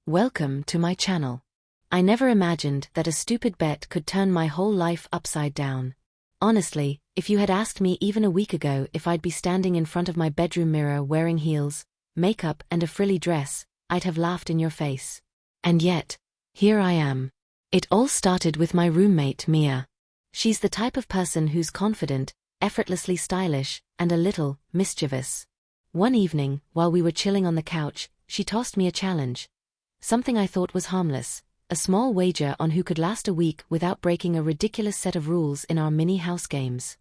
Welcome to my channel. I never imagined that a stupid bet could turn my whole life upside down. Honestly, if you had asked me even a week ago if I'd be standing in front of my bedroom mirror wearing heels, makeup and a frilly dress, I'd have laughed in your face. And yet, here I am. It all started with my roommate Mia. She's the type of person who's confident, effortlessly stylish, and a little mischievous. One evening, while we were chilling on the couch, she tossed me a challenge. Something I thought was harmless, a small wager on who could last a week without breaking a ridiculous set of rules in our mini house games.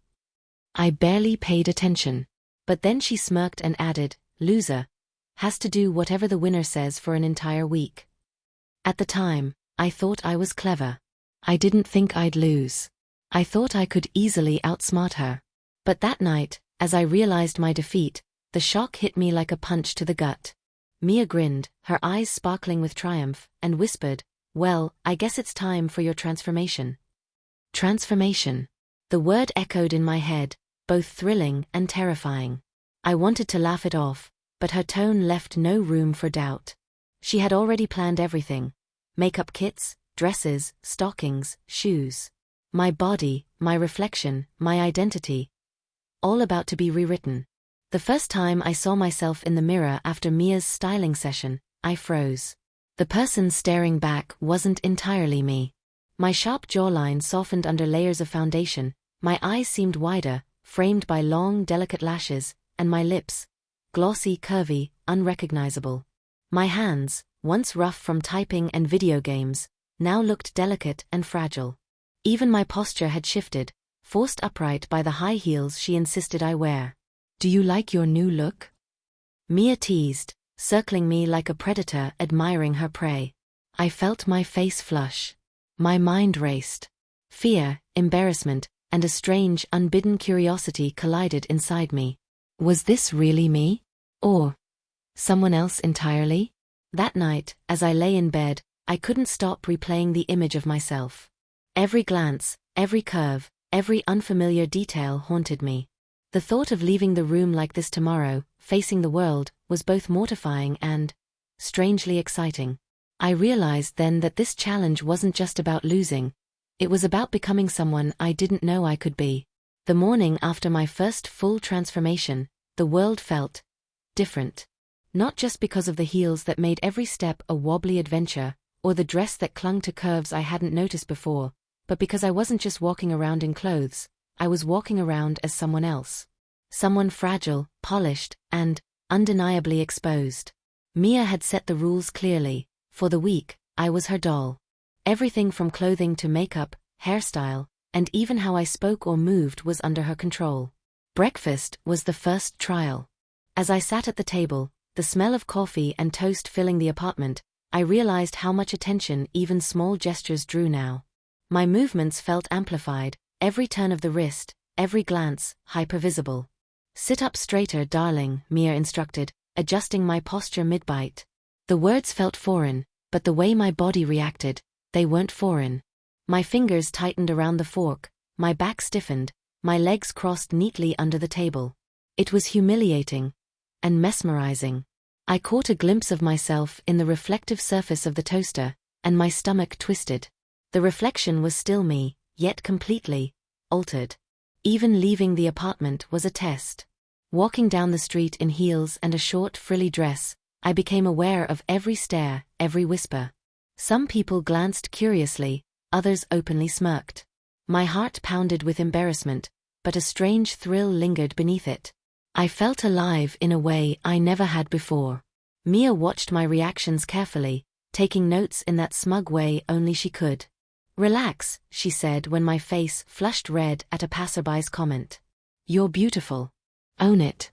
I barely paid attention. But then she smirked and added, "Loser has to do whatever the winner says for an entire week." At the time, I thought I was clever. I didn't think I'd lose. I thought I could easily outsmart her. But that night, as I realized my defeat, the shock hit me like a punch to the gut. Mia grinned, her eyes sparkling with triumph, and whispered, "Well, I guess it's time for your transformation." Transformation. The word echoed in my head, both thrilling and terrifying. I wanted to laugh it off, but her tone left no room for doubt. She had already planned everything. Makeup kits, dresses, stockings, shoes. My body, my reflection, my identity. All about to be rewritten. The first time I saw myself in the mirror after Mia's styling session, I froze. The person staring back wasn't entirely me. My sharp jawline softened under layers of foundation, my eyes seemed wider, framed by long, delicate lashes, and my lips, glossy, curvy, unrecognizable. My hands, once rough from typing and video games, now looked delicate and fragile. Even my posture had shifted, forced upright by the high heels she insisted I wear. "Do you like your new look?" Mia teased, circling me like a predator admiring her prey. I felt my face flush. My mind raced. Fear, embarrassment, and a strange, unbidden curiosity collided inside me. Was this really me? Or someone else entirely? That night, as I lay in bed, I couldn't stop replaying the image of myself. Every glance, every curve, every unfamiliar detail haunted me. The thought of leaving the room like this tomorrow, facing the world, was both mortifying and strangely exciting. I realized then that this challenge wasn't just about losing. It was about becoming someone I didn't know I could be. The morning after my first full transformation, the world felt different. Not just because of the heels that made every step a wobbly adventure, or the dress that clung to curves I hadn't noticed before, but because I wasn't just walking around in clothes, I was walking around as someone else. Someone fragile, polished, and undeniably exposed. Mia had set the rules clearly. For the week, I was her doll. Everything from clothing to makeup, hairstyle, and even how I spoke or moved was under her control. Breakfast was the first trial. As I sat at the table, the smell of coffee and toast filling the apartment, I realized how much attention even small gestures drew now. My movements felt amplified, every turn of the wrist, every glance, hypervisible. "Sit up straighter, darling," Mia instructed, adjusting my posture mid-bite. The words felt foreign, but the way my body reacted, they weren't foreign. My fingers tightened around the fork, my back stiffened, my legs crossed neatly under the table. It was humiliating and mesmerizing. I caught a glimpse of myself in the reflective surface of the toaster, and my stomach twisted. The reflection was still me, yet completely altered. Even leaving the apartment was a test. Walking down the street in heels and a short, frilly dress, I became aware of every stare, every whisper. Some people glanced curiously, others openly smirked. My heart pounded with embarrassment, but a strange thrill lingered beneath it. I felt alive in a way I never had before. Mia watched my reactions carefully, taking notes in that smug way only she could. "Relax," she said when my face flushed red at a passerby's comment. "You're beautiful. Own it."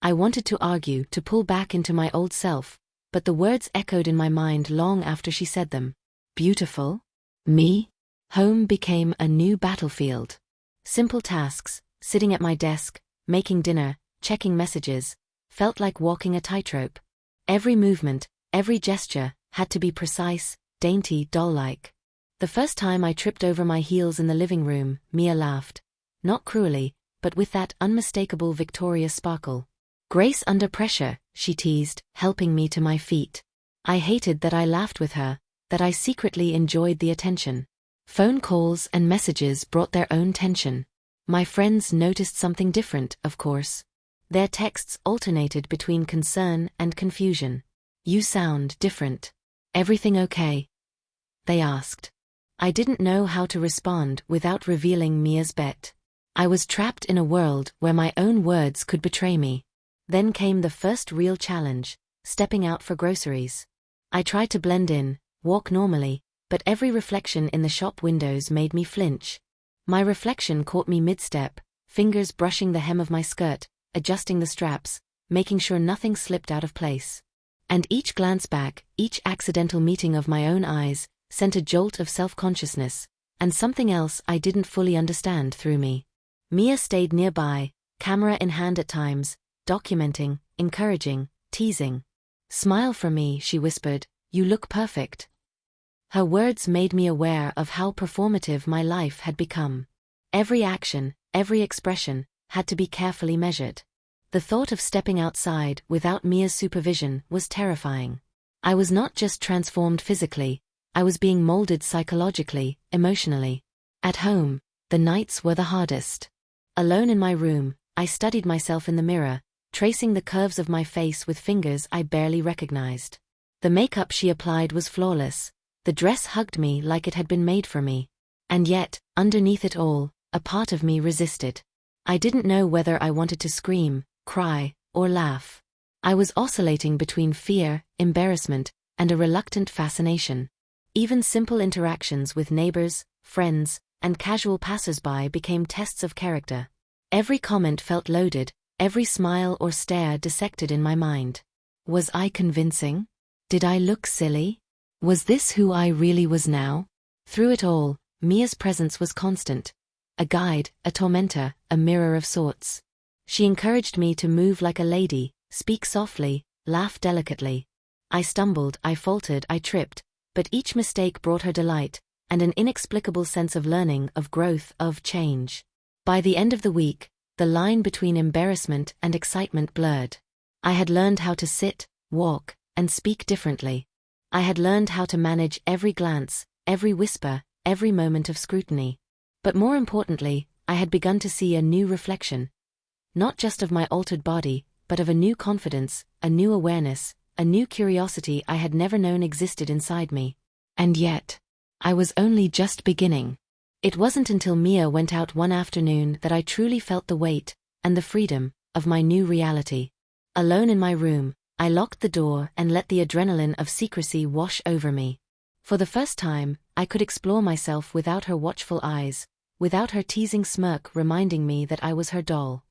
I wanted to argue, to pull back into my old self, but the words echoed in my mind long after she said them. Beautiful? Me? Home became a new battlefield. Simple tasks, sitting at my desk, making dinner, checking messages, felt like walking a tightrope. Every movement, every gesture, had to be precise, dainty, doll-like. The first time I tripped over my heels in the living room, Mia laughed. Not cruelly, but with that unmistakable Victoria sparkle. "Grace under pressure," she teased, helping me to my feet. I hated that I laughed with her, that I secretly enjoyed the attention. Phone calls and messages brought their own tension. My friends noticed something different, of course. Their texts alternated between concern and confusion. "You sound different. Everything okay?" they asked. I didn't know how to respond without revealing Mia's bet. I was trapped in a world where my own words could betray me. Then came the first real challenge, stepping out for groceries. I tried to blend in, walk normally, but every reflection in the shop windows made me flinch. My reflection caught me mid-step, fingers brushing the hem of my skirt, adjusting the straps, making sure nothing slipped out of place. And each glance back, each accidental meeting of my own eyes, sent a jolt of self-consciousness, and something else I didn't fully understand through me. Mia stayed nearby, camera in hand at times, documenting, encouraging, teasing. "Smile for me," she whispered, "you look perfect." Her words made me aware of how performative my life had become. Every action, every expression, had to be carefully measured. The thought of stepping outside without Mia's supervision was terrifying. I was not just transformed physically, I was being molded psychologically, emotionally. At home, the nights were the hardest. Alone in my room, I studied myself in the mirror, tracing the curves of my face with fingers I barely recognized. The makeup she applied was flawless. The dress hugged me like it had been made for me. And yet, underneath it all, a part of me resisted. I didn't know whether I wanted to scream, cry, or laugh. I was oscillating between fear, embarrassment, and a reluctant fascination. Even simple interactions with neighbors, friends, and casual passers-by became tests of character. Every comment felt loaded, every smile or stare dissected in my mind. Was I convincing? Did I look silly? Was this who I really was now? Through it all, Mia's presence was constant. A guide, a tormentor, a mirror of sorts. She encouraged me to move like a lady, speak softly, laugh delicately. I stumbled, I faltered, I tripped, but each mistake brought her delight, and an inexplicable sense of learning, of growth, of change. By the end of the week, the line between embarrassment and excitement blurred. I had learned how to sit, walk, and speak differently. I had learned how to manage every glance, every whisper, every moment of scrutiny. But more importantly, I had begun to see a new reflection. Not just of my altered body, but of a new confidence, a new awareness, a new curiosity I had never known existed inside me. And yet, I was only just beginning. It wasn't until Mia went out one afternoon that I truly felt the weight, and the freedom, of my new reality. Alone in my room, I locked the door and let the adrenaline of secrecy wash over me. For the first time, I could explore myself without her watchful eyes, without her teasing smirk reminding me that I was her doll.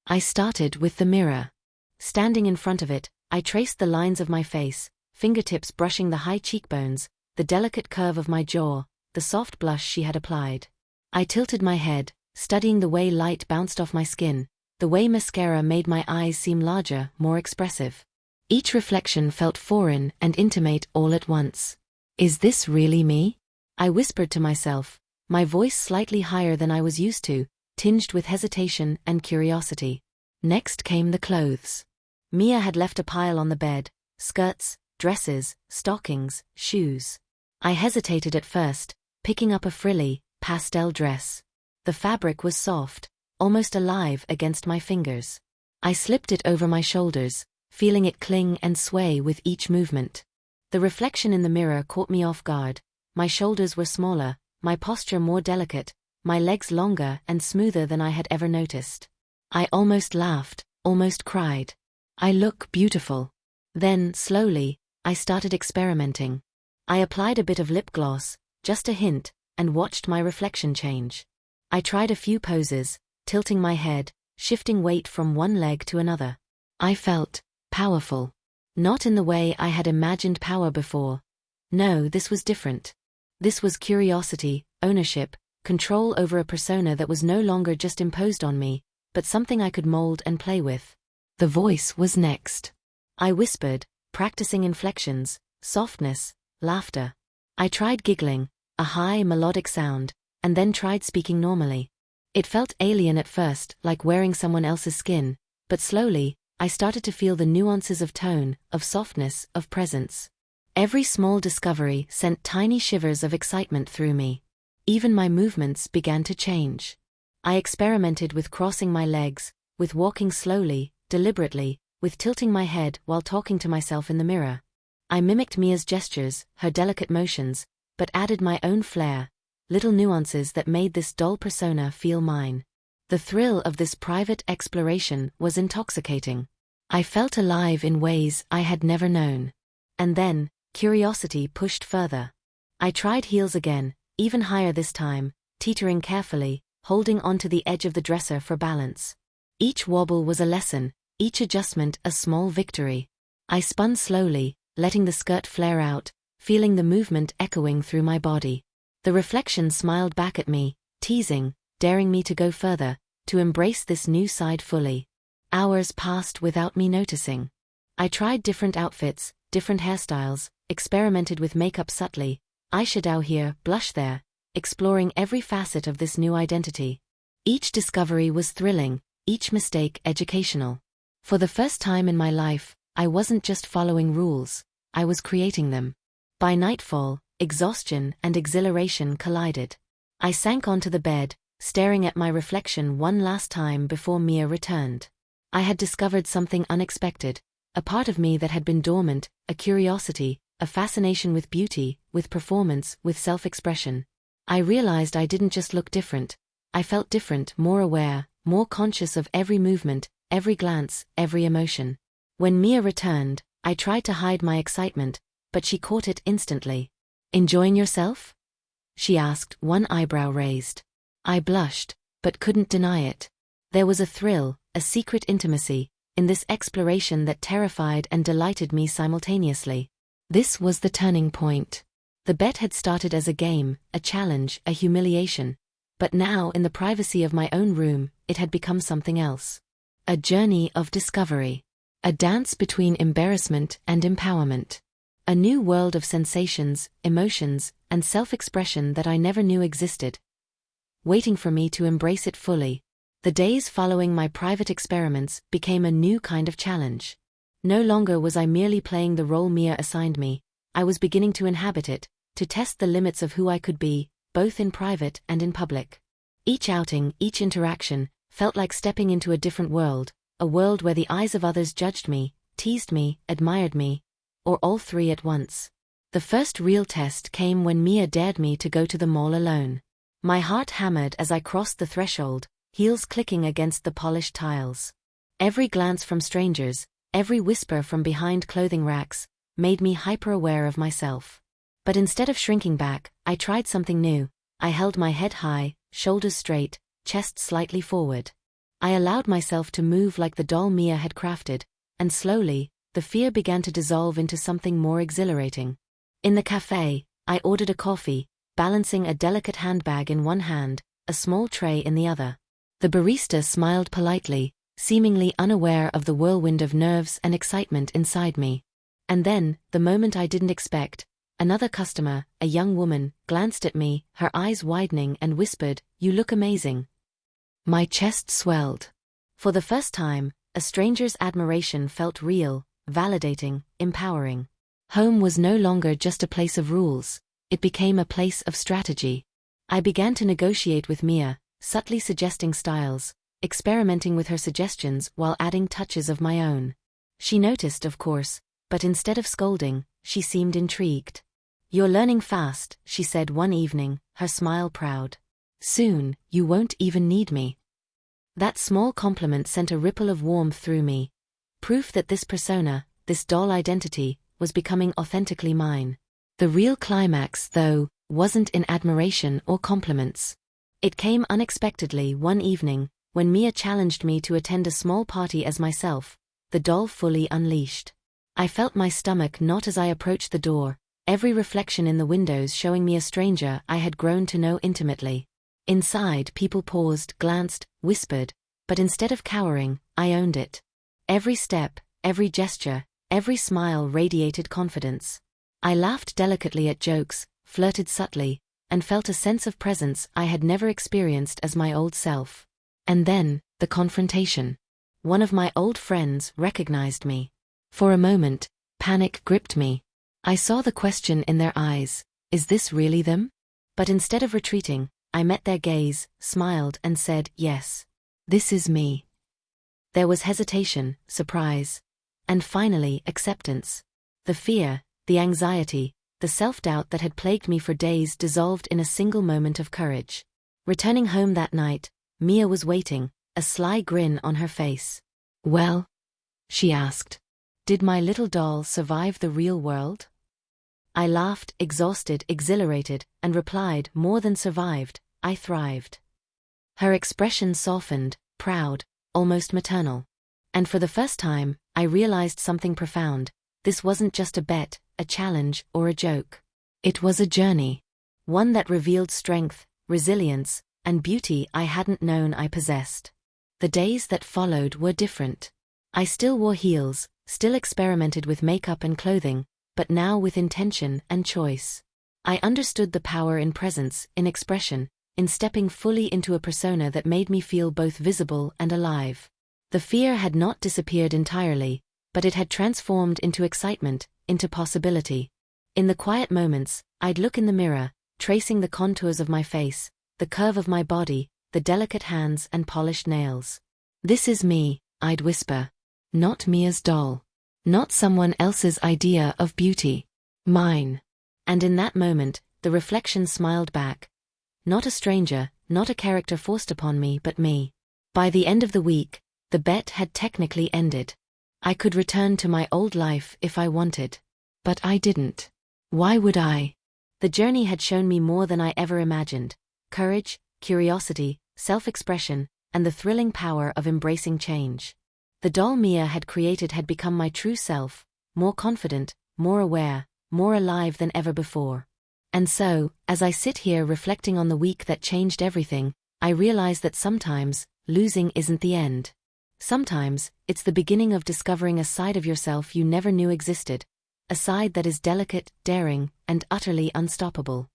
I started with the mirror. Standing in front of it, I traced the lines of my face, fingertips brushing the high cheekbones, the delicate curve of my jaw, the soft blush she had applied. I tilted my head, studying the way light bounced off my skin, the way mascara made my eyes seem larger, more expressive. Each reflection felt foreign and intimate all at once. "Is this really me?" I whispered to myself, my voice slightly higher than I was used to, tinged with hesitation and curiosity. Next came the clothes. Mia had left a pile on the bed, skirts, dresses, stockings, shoes. I hesitated at first, picking up a frilly, pastel dress. The fabric was soft, almost alive against my fingers. I slipped it over my shoulders, feeling it cling and sway with each movement. The reflection in the mirror caught me off guard. My shoulders were smaller, my posture more delicate, my legs longer and smoother than I had ever noticed. I almost laughed, almost cried. I look beautiful. Then, slowly, I started experimenting. I applied a bit of lip gloss, just a hint, and watched my reflection change. I tried a few poses, tilting my head, shifting weight from one leg to another. I felt powerful. Not in the way I had imagined power before. No, this was different. This was curiosity, ownership, control over a persona that was no longer just imposed on me, but something I could mold and play with. The voice was next. I whispered, practicing inflections, softness, laughter. I tried giggling, a high melodic sound, and then tried speaking normally. It felt alien at first, like wearing someone else's skin, but slowly, I started to feel the nuances of tone, of softness, of presence. Every small discovery sent tiny shivers of excitement through me. Even my movements began to change. I experimented with crossing my legs, with walking slowly, deliberately, with tilting my head while talking to myself in the mirror. I mimicked Mia's gestures, her delicate motions, but added my own flair, little nuances that made this doll persona feel mine. The thrill of this private exploration was intoxicating. I felt alive in ways I had never known. And then, curiosity pushed further. I tried heels again, even higher this time, teetering carefully, holding onto the edge of the dresser for balance. Each wobble was a lesson, each adjustment a small victory. I spun slowly, letting the skirt flare out, feeling the movement echoing through my body. The reflection smiled back at me, teasing, daring me to go further, to embrace this new side fully. Hours passed without me noticing. I tried different outfits, different hairstyles, experimented with makeup subtly, eyeshadow here, blush there, exploring every facet of this new identity. Each discovery was thrilling, each mistake educational. For the first time in my life, I wasn't just following rules, I was creating them. By nightfall, exhaustion and exhilaration collided. I sank onto the bed, staring at my reflection one last time before Mia returned. I had discovered something unexpected, a part of me that had been dormant, a curiosity, a fascination with beauty, with performance, with self-expression. I realized I didn't just look different. I felt different, more aware, more conscious of every movement, every glance, every emotion. When Mia returned, I tried to hide my excitement, but she caught it instantly. "Enjoying yourself?" she asked, one eyebrow raised. I blushed, but couldn't deny it. There was a thrill, a secret intimacy, in this exploration that terrified and delighted me simultaneously. This was the turning point. The bet had started as a game, a challenge, a humiliation. But now, in the privacy of my own room, it had become something else. A journey of discovery. A dance between embarrassment and empowerment. A new world of sensations, emotions, and self-expression that I never knew existed, waiting for me to embrace it fully. The days following my private experiments became a new kind of challenge. No longer was I merely playing the role Mia assigned me, I was beginning to inhabit it, to test the limits of who I could be, both in private and in public. Each outing, each interaction, felt like stepping into a different world, a world where the eyes of others judged me, teased me, admired me, or all three at once. The first real test came when Mia dared me to go to the mall alone. My heart hammered as I crossed the threshold, heels clicking against the polished tiles. Every glance from strangers, every whisper from behind clothing racks, made me hyper-aware of myself. But instead of shrinking back, I tried something new. I held my head high, shoulders straight, chest slightly forward. I allowed myself to move like the doll Mia had crafted, and slowly, the fear began to dissolve into something more exhilarating. In the cafe, I ordered a coffee, balancing a delicate handbag in one hand, a small tray in the other. The barista smiled politely, seemingly unaware of the whirlwind of nerves and excitement inside me. And then, the moment I didn't expect, another customer, a young woman, glanced at me, her eyes widening, and whispered, "You look amazing." My chest swelled. For the first time, a stranger's admiration felt real, validating, empowering. Home was no longer just a place of rules, it became a place of strategy. I began to negotiate with Mia, subtly suggesting styles, experimenting with her suggestions while adding touches of my own. She noticed, of course, but instead of scolding, she seemed intrigued. "You're learning fast," she said one evening, her smile proud. "Soon, you won't even need me." That small compliment sent a ripple of warmth through me, proof that this persona, this doll identity, was becoming authentically mine. The real climax, though, wasn't in admiration or compliments. It came unexpectedly one evening, when Mia challenged me to attend a small party as myself, the doll fully unleashed. I felt my stomach knot as I approached the door, every reflection in the windows showing me a stranger I had grown to know intimately. Inside, people paused, glanced, whispered, but instead of cowering, I owned it. Every step, every gesture, every smile radiated confidence. I laughed delicately at jokes, flirted subtly, and felt a sense of presence I had never experienced as my old self. And then, the confrontation. One of my old friends recognized me. For a moment, panic gripped me. I saw the question in their eyes. Is this really them? But instead of retreating, I met their gaze, smiled and said, yes. This is me. There was hesitation, surprise, and finally acceptance. The fear, the anxiety, the self-doubt that had plagued me for days dissolved in a single moment of courage. Returning home that night, Mia was waiting, a sly grin on her face. Well? She asked. Did my little doll survive the real world? I laughed, exhausted, exhilarated, and replied, more than survived, I thrived. Her expression softened, proud, almost maternal. And for the first time, I realized something profound. This wasn't just a bet, a challenge, or a joke. It was a journey. One that revealed strength, resilience, and beauty I hadn't known I possessed. The days that followed were different. I still wore heels, still experimented with makeup and clothing, but now with intention and choice. I understood the power in presence, in expression, in stepping fully into a persona that made me feel both visible and alive. The fear had not disappeared entirely, but it had transformed into excitement, into possibility. In the quiet moments, I'd look in the mirror, tracing the contours of my face, the curve of my body, the delicate hands and polished nails. This is me, I'd whisper. Not Mia's doll. Not someone else's idea of beauty. Mine. And in that moment, the reflection smiled back. Not a stranger, not a character forced upon me, but me. By the end of the week, the bet had technically ended. I could return to my old life if I wanted. But I didn't. Why would I? The journey had shown me more than I ever imagined. Courage, curiosity, self-expression, and the thrilling power of embracing change. The doll Mia had created had become my true self, more confident, more aware, more alive than ever before. And so, as I sit here reflecting on the week that changed everything, I realize that sometimes, losing isn't the end. Sometimes, it's the beginning of discovering a side of yourself you never knew existed, a side that is delicate, daring, and utterly unstoppable.